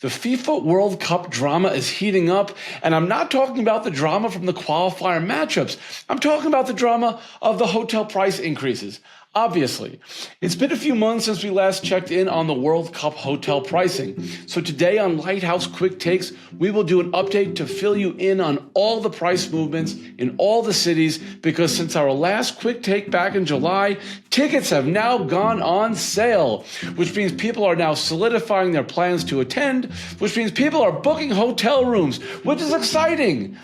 The FIFA World Cup drama is heating up, and I'm not talking about the drama from the qualifier matchups. I'm talking about the drama of the hotel price increases. Obviously, it's been a few months since we last checked in on the World Cup hotel pricing. So today on Lighthouse Quick Takes, we will do an update to fill you in on all the price movements in all the cities, because since our last quick take back in July, tickets have now gone on sale, which means people are now solidifying their plans to attend, which means people are booking hotel rooms, which is exciting.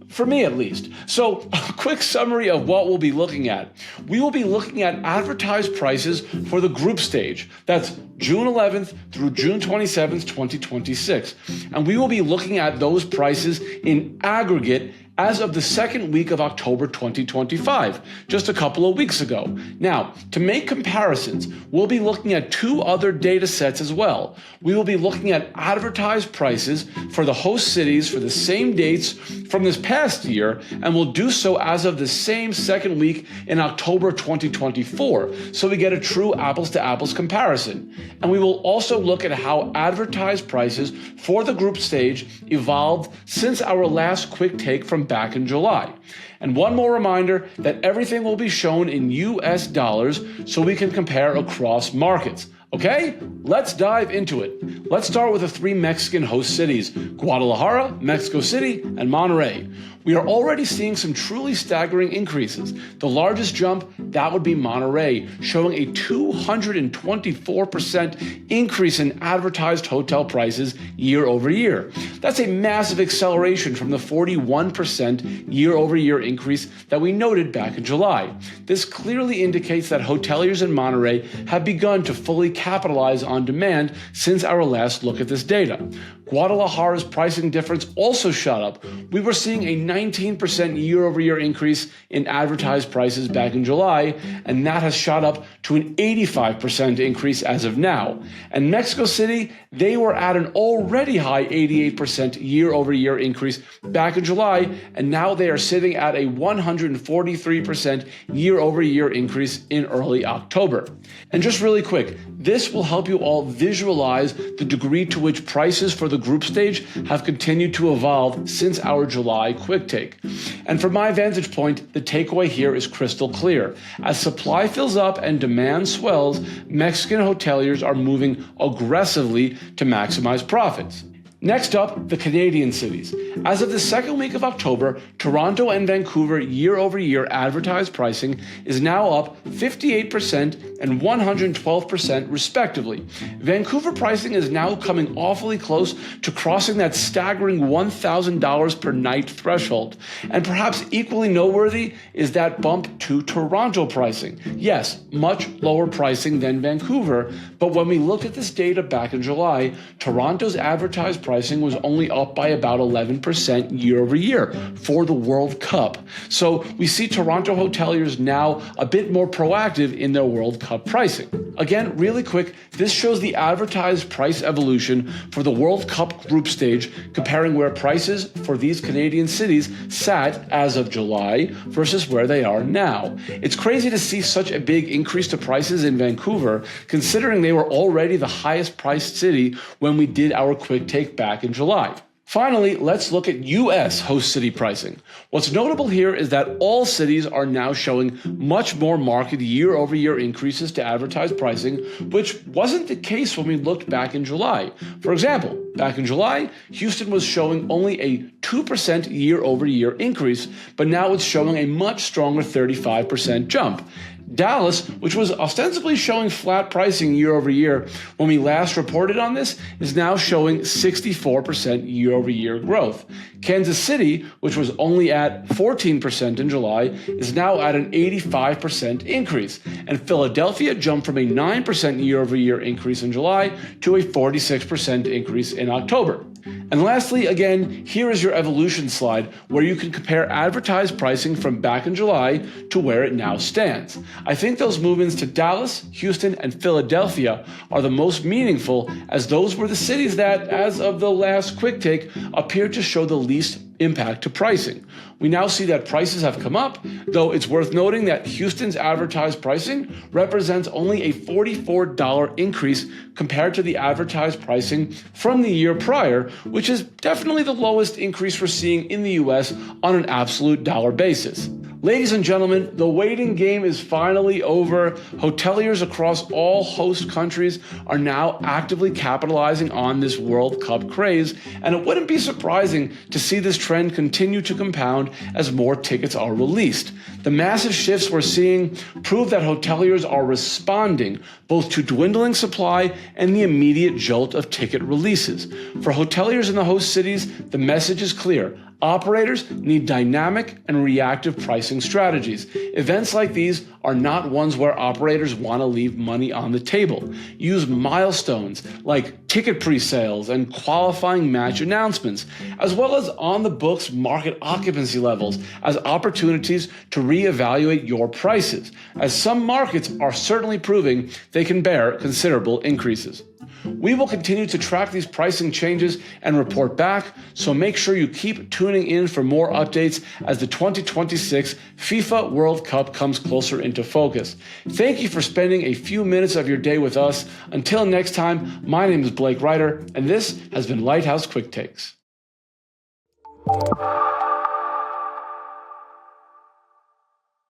For me, at least. So, a quick summary of what we'll be looking at. We will be looking at advertised prices for the group stage. That's June 11th through June 27th, 2026. And we will be looking at those prices in aggregate as of the second week of October 2025, just a couple of weeks ago. Now, to make comparisons, we'll be looking at two other data sets as well. We will be looking at advertised prices for the host cities for the same dates from this past year, and we'll do so as of the same second week in October 2024, so we get a true apples-to-apples comparison. And we will also look at how advertised prices for the group stage evolved since our last quick take from back in July. And one more reminder that everything will be shown in US dollars so we can compare across markets. Okay, let's dive into it. Let's start with the three Mexican host cities, Guadalajara, Mexico City, and Monterrey. We are already seeing some truly staggering increases. The largest jump, that would be Monterrey, showing a 224% increase in advertised hotel prices year over year. That's a massive acceleration from the 41% year over year increase that we noted back in July. This clearly indicates that hoteliers in Monterrey have begun to fully capitalize on demand since our last look at this data. Guadalajara's pricing difference also shot up. We were seeing a 19% year-over-year increase in advertised prices back in July, and that has shot up to an 85% increase as of now. And Mexico City, they were at an already high 88% year-over-year increase back in July, and now they are sitting at a 143% year-over-year increase in early October. And just really quick, this will help you all visualize the degree to which prices for the group stage have continued to evolve since our July quick take. And from my vantage point, the takeaway here is crystal clear. As supply fills up and demand swells, Mexican hoteliers are moving aggressively to maximize profits. Next up, the Canadian cities. As of the second week of October, Toronto and Vancouver year-over-year advertised pricing is now up 58% and 112% respectively. Vancouver pricing is now coming awfully close to crossing that staggering $1,000 per night threshold. And perhaps equally noteworthy is that bump to Toronto pricing. Yes, much lower pricing than Vancouver, but when we looked at this data back in July, Toronto's advertised pricing was only up by about 11% year over year for the World Cup. So we see Toronto hoteliers now a bit more proactive in their World Cup pricing. Again, really quick, this shows the advertised price evolution for the World Cup group stage, comparing where prices for these Canadian cities sat as of July versus where they are now. It's crazy to see such a big increase to prices in Vancouver, considering they were already the highest priced city when we did our quick take back in July. Finally, let's look at U.S. host city pricing. What's notable here is that all cities are now showing much more marked year-over-year increases to advertised pricing, which wasn't the case when we looked back in July. For example, back in July, Houston was showing only a 2% year-over-year increase, but now it's showing a much stronger 35% jump. Dallas, which was ostensibly showing flat pricing year over year when we last reported on this, is now showing 64% year over year growth. Kansas City, which was only at 14% in July, is now at an 85% increase. And Philadelphia jumped from a 9% year over year increase in July to a 46% increase in October. And lastly, again, here is your evolution slide where you can compare advertised pricing from back in July to where it now stands. I think those movements to Dallas, Houston, and Philadelphia are the most meaningful, as those were the cities that, as of the last quick take, appeared to show the least impact to pricing. We now see that prices have come up, though it's worth noting that Houston's advertised pricing represents only a $44 increase compared to the advertised pricing from the year prior, which is definitely the lowest increase we're seeing in the US on an absolute dollar basis. Ladies and gentlemen, the waiting game is finally over. Hoteliers across all host countries are now actively capitalizing on this World Cup craze, and it wouldn't be surprising to see this trend continue to compound as more tickets are released. The massive shifts we're seeing prove that hoteliers are responding both to dwindling supply and the immediate jolt of ticket releases. For hoteliers in the host cities, the message is clear. Operators need dynamic and reactive pricing strategies. Events like these are not ones where operators want to leave money on the table. Use milestones like ticket pre-sales and qualifying match announcements, as well as on-the-books market occupancy levels as opportunities to reevaluate your prices, as some markets are certainly proving they can bear considerable increases. We will continue to track these pricing changes and report back, so make sure you keep tuning in for more updates as the 2026 FIFA World Cup comes closer into focus. Thank you for spending a few minutes of your day with us. Until next time, my name is Blake Ryder, and this has been Lighthouse Quick Takes.